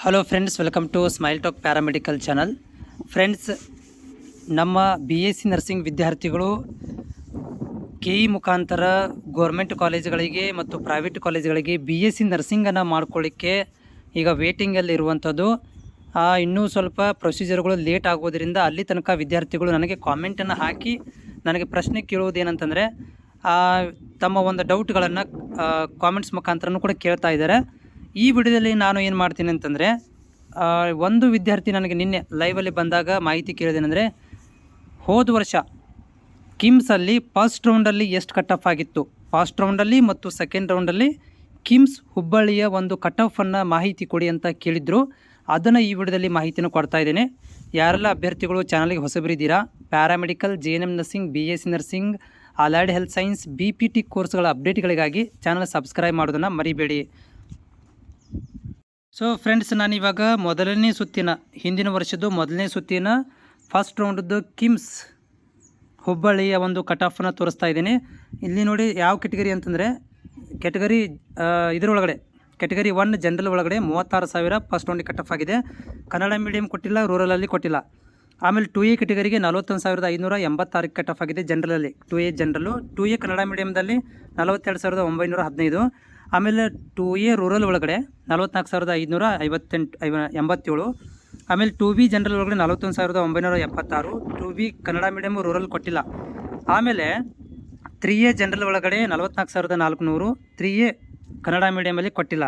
Hello friends, welcome to Smile Talk paramedical channel. Friends, ನಮ್ಮ BSc nursing ವಿದ್ಯಾರ್ಥಿಗಳು KE ಮುಖಾಂತರ government ಕಾಲೇಜುಗಳಿಗೆ ಮತ್ತು ಪ್ರೈವೇಟ್ ಕಾಲೇಜುಗಳಿಗೆ BSc ನರ್ಸಿಂಗನ್ನು ಮಾಡ್ಕೊಳ್ಳಿಕ್ಕೆ ಈಗ ವೇಟಿಂಗಲ್ಲಿ ಇರುವಂಥದ್ದು. ಇನ್ನೂ ಸ್ವಲ್ಪ ಪ್ರೊಸೀಜರ್ಗಳು ಲೇಟ್ ಆಗೋದರಿಂದ ಅಲ್ಲಿ ತನಕ ವಿದ್ಯಾರ್ಥಿಗಳು ನನಗೆ ಕಾಮೆಂಟನ್ನು ಹಾಕಿ ನನಗೆ ಪ್ರಶ್ನೆ ಕೇಳುವುದೇನಂತಂದರೆ ತಮ್ಮ ಒಂದು ಡೌಟ್ಗಳನ್ನು ಕಾಮೆಂಟ್ಸ್ ಮುಖಾಂತರನೂ ಕೂಡ ಕೇಳ್ತಾ ಇದ್ದಾರೆ. ಈ ವಿಡಿಯೋದಲ್ಲಿ ನಾನು ಏನು ಮಾಡ್ತೀನಿ ಅಂತಂದರೆ, ಒಂದು ವಿದ್ಯಾರ್ಥಿ ನನಗೆ ನಿನ್ನೆ ಲೈವಲ್ಲಿ ಬಂದಾಗ ಮಾಹಿತಿ ಕೇಳಿದೇನೆಂದರೆ, ಹೋದ ವರ್ಷ ಕಿಮ್ಸಲ್ಲಿ ಫಸ್ಟ್ ರೌಂಡಲ್ಲಿ ಎಷ್ಟು ಕಟ್ ಆಫ್ ಆಗಿತ್ತು, ಫಸ್ಟ್ ರೌಂಡಲ್ಲಿ ಮತ್ತು ಸೆಕೆಂಡ್ ರೌಂಡಲ್ಲಿ ಕಿಮ್ಸ್ ಹುಬ್ಬಳ್ಳಿಯ ಒಂದು ಕಟ್ ಆಫನ್ನು ಮಾಹಿತಿ ಕೊಡಿ ಅಂತ ಕೇಳಿದರು. ಅದನ್ನು ಈ ವಿಡಿಯೋದಲ್ಲಿ ಮಾಹಿತಿನ ಕೊಡ್ತಾ ಇದ್ದೇನೆ. ಯಾರೆಲ್ಲ ಅಭ್ಯರ್ಥಿಗಳು ಚಾನಲ್ಗೆ ಹೊಸಬರಿದ್ದೀರಾ, paramedical, JNM nursing, BSc nursing, allied health science, BPT ಕೋರ್ಸ್ಗಳ ಅಪ್ಡೇಟ್ಗಳಿಗಾಗಿ ಚಾನಲ್ ಸಬ್ಸ್ಕ್ರೈಬ್ ಮಾಡೋದನ್ನು ಮರಿಬೇಡಿ. ಸೊ ಫ್ರೆಂಡ್ಸ್, ನಾನಿವಾಗ ಮೊದಲನೇ ಸುತ್ತಿನ, ಹಿಂದಿನ ವರ್ಷದ್ದು ಮೊದಲನೇ ಸುತ್ತಿನ ಫಸ್ಟ್ ರೌಂಡದ್ದು ಕಿಮ್ಸ್ ಹುಬ್ಬಳ್ಳಿಯ ಒಂದು ಕಟ್ ಆಫನ್ನು ತೋರಿಸ್ತಾ ಇದ್ದೀನಿ. ಇಲ್ಲಿ ನೋಡಿ ಯಾವ ಕೆಟಗರಿ ಅಂತಂದರೆ, ಕೆಟಗರಿ ಇದರೊಳಗಡೆ ಕೆಟಗರಿ 1 ಜನರಲ್ ಒಳಗಡೆ 36,000 ಫಸ್ಟ್ ರೌಂಡಿಗೆ ಕಟ್ ಆಫ್ ಆಗಿದೆ. ಕನ್ನಡ ಮೀಡಿಯಂ ಕೊಟ್ಟಿಲ್ಲ, ರೂರಲಲ್ಲಿ ಕೊಟ್ಟಿಲ್ಲ. ಆಮೇಲೆ 2A ಕೆಟಗರಿಗೆ 41,586 ಕಟ್ ಆಫ್ ಆಗಿದೆ ಜನರಲಲ್ಲಿ. 2A ಜನರಲ್ಲು, 2A ಕನ್ನಡ ಮೀಡಿಯಮ್ದಲ್ಲಿ 42,915. ಆಮೇಲೆ 2A ರೂರಲ್ ಒಳಗಡೆ 44,587. ಆಮೇಲೆ 2B ಜನರಲ್ ಒಳಗಡೆ 41,976. 2B ಕನ್ನಡ ಮೀಡಿಯಮ್ ರೂರಲ್ ಕೊಟ್ಟಿಲ್ಲ. ಆಮೇಲೆ 3A ಜನರಲ್ ಒಳಗಡೆ 44,400. 3A ಕನ್ನಡ ಮೀಡಿಯಮಲ್ಲಿ ಕೊಟ್ಟಿಲ್ಲ.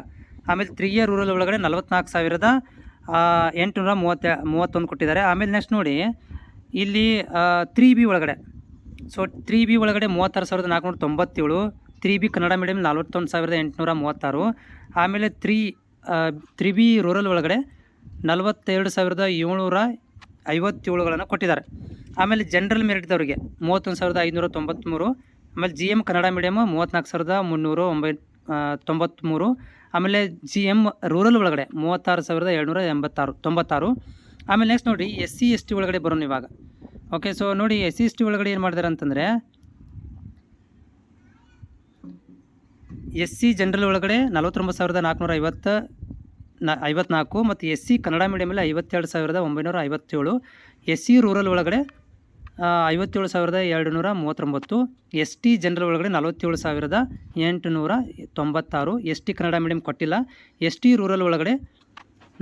ಆಮೇಲೆ 3A ರೂರಲ್ ಒಳಗಡೆ 44,831 ಕೊಟ್ಟಿದ್ದಾರೆ. ಆಮೇಲೆ ನೆಕ್ಸ್ಟ್ ನೋಡಿ, ಇಲ್ಲಿ 3B ಒಳಗಡೆ, ಸೊ 3B ಒಳಗಡೆ 36,497. 3B Kannada medium 41,836. ಆಮೇಲೆ 3B ರೂರಲ್ ಒಳಗಡೆ 42,757 ಕೊಟ್ಟಿದ್ದಾರೆ. ಆಮೇಲೆ ಜನರಲ್ ಮೆರಿಟ್ದವರಿಗೆ 31,593. ಆಮೇಲೆ GM ಕನ್ನಡ ಮೀಡಿಯಮ್ 34,393. ಆಮೇಲೆ GM ರೂರಲ್ ಒಳಗಡೆ 36,796. ಆಮೇಲೆ ನೆಕ್ಸ್ಟ್ ನೋಡಿ, SC ST ಒಳಗಡೆ ಬರೋಣ ಇವಾಗ. ಓಕೆ, ಸೊ ನೋಡಿ SC ST ಒಳಗಡೆ ಏನು ಮಾಡಿದ್ದಾರೆ ಅಂತಂದರೆ, SC ಜನರಲ್ ಒಳಗಡೆ 49,454 ಮತ್ತು SC ಕನ್ನಡ ಮೀಡಿಯಮಲ್ಲಿ 52,957. SC ರೂರಲ್ ಒಳಗಡೆ 57,239. ST ಜನರಲ್ ಒಳಗಡೆ 47,896. ST ಕನ್ನಡ ಮೀಡಿಯಮ್ ಕೊಟ್ಟಿಲ್ಲ. ST ರೂರಲ್ ಒಳಗಡೆ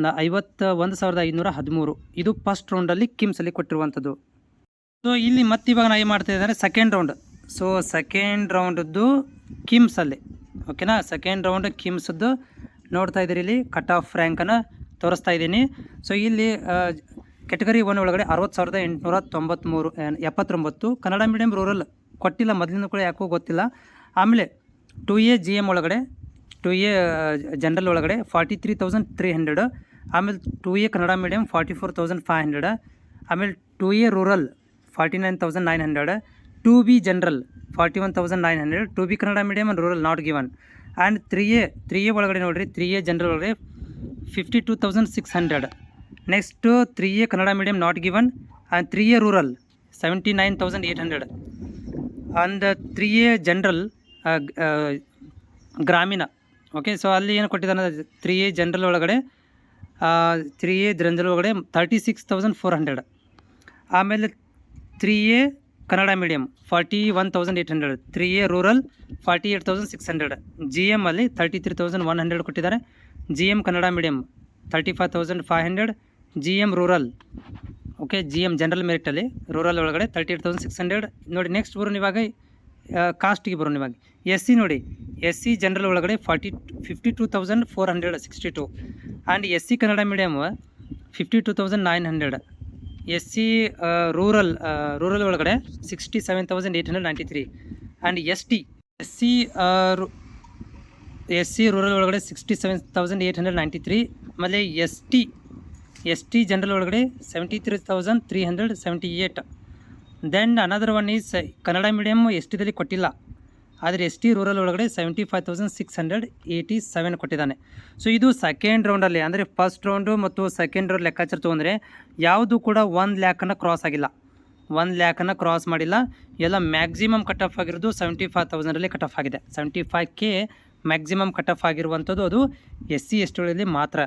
51,513. ಇದು ಫಸ್ಟ್ ರೌಂಡಲ್ಲಿ ಕಿಮ್ಸಲ್ಲಿ ಕೊಟ್ಟಿರುವಂಥದ್ದು. ಸೊ ಇಲ್ಲಿ ಮತ್ತೆ ಇವಾಗ ನಾನು ಏನು ಮಾಡ್ತಾ ಇದ್ದಾರೆ, ಸೆಕೆಂಡ್ ರೌಂಡ್. ಸೊ ಸೆಕೆಂಡ್ ರೌಂಡದ್ದು ಕಿಮ್ಸಲ್ಲಿ, ಓಕೆನಾ, ಸೆಕೆಂಡ್ ರೌಂಡ್ ಕಿಮ್ಸದ್ದು ನೋಡ್ತಾ ಇದ್ದೀರಿ. ಇಲ್ಲಿ ಕಟ್ ಆಫ್ ರ್ಯಾಂಕನ್ನು ತೋರಿಸ್ತಾ ಇದ್ದೀನಿ. ಸೊ ಇಲ್ಲಿ ಕೆಟಗರಿ 1 ಒಳಗಡೆ 60,879. ಕನ್ನಡ ಮೀಡಿಯಮ್ ರೂರಲ್ ಕೊಟ್ಟಿಲ್ಲ, ಮೊದಲಿಂದ ಕೂಡ ಯಾಕೋ ಗೊತ್ತಿಲ್ಲ. ಆಮೇಲೆ 2A GM ಒಳಗಡೆ, 2A ಜನರಲ್ ಒಳಗಡೆ 43,300. ಆಮೇಲೆ 2A ಕನ್ನಡ ಮೀಡಿಯಮ್ 44,500. ಆಮೇಲೆ 2A rural 49,900. 2B general 41,900. 2B Kannada medium and rural not given. And 3A ಒಳಗಡೆ ನೋಡಿರಿ, 3A ಜನರಲ್ ಒಳಗಡೆ 52,600. Next 3A Kannada medium not given and 3A rural 79,800. And 3A general ಗ್ರಾಮೀಣ. Okay, so ಅಲ್ಲಿ ಏನು ಕೊಟ್ಟಿದ್ದಾನೆ, 3A ಜನರಲ್ ಒಳಗಡೆ 36,400. ಆಮೇಲೆ 3A Kannada medium 41,800. 3A rural 48,600. GM ಅಲ್ಲಿ 33,100 ಕೊಟ್ಟಿದ್ದಾರೆ. GM Kannada medium 35,500. GM rural, okay, GM general ಮೆರಿಟಲ್ಲಿ ರೂರಲ್ ಒಳಗಡೆ 38,600. ನೋಡಿ ನೆಕ್ಸ್ಟ್ ಬರೋಣ ಇವಾಗ ಕಾಸ್ಟಿಗೆ ಬರೋಣ ಇವಾಗ. SC ನೋಡಿ, SC ಜನರಲ್ ಒಳಗಡೆ 52,462. And SC Kannada medium 52,900. SC rural ಒಳಗಡೆ 67,893. ಆ್ಯಂಡ್ SC ರೂರಲ್ ಒಳಗಡೆ 67,893. ಆಮೇಲೆ ST ಜನರಲ್ ಒಳಗಡೆ 73,378. Then another one is Kannada medium STದಲ್ಲಿ ಕೊಟ್ಟಿಲ್ಲ, ಆದರೆ ST ರೂರಲ್ ಒಳಗಡೆ 75,687 ಕೊಟ್ಟಿದ್ದಾನೆ. ಸೊ ಇದು ಸೆಕೆಂಡ್ ರೌಂಡಲ್ಲಿ, ಅಂದರೆ ಫಸ್ಟ್ ರೌಂಡು ಮತ್ತು ಸೆಕೆಂಡ್ ರೌಂಡ್ ಲೆಕ್ಕಾಚಾರ ತೊಗೊಂಡ್ರೆ ಯಾವುದು ಕೂಡ 1,00,000 ಕ್ರಾಸ್ ಆಗಿಲ್ಲ, 1,00,000 ಕ್ರಾಸ್ ಮಾಡಿಲ್ಲ. ಎಲ್ಲ ಮ್ಯಾಕ್ಸಿಮಮ್ ಕಟ್ ಆಫ್ ಆಗಿರೋದು 75,000 ಕಟ್ ಆಫ್ ಆಗಿದೆ. 75K ಮ್ಯಾಕ್ಸಿಮಮ್ ಕಟ್ ಆಫ್ ಆಗಿರುವಂಥದ್ದು ಅದು SC STಗಳಲ್ಲಿ ಮಾತ್ರ.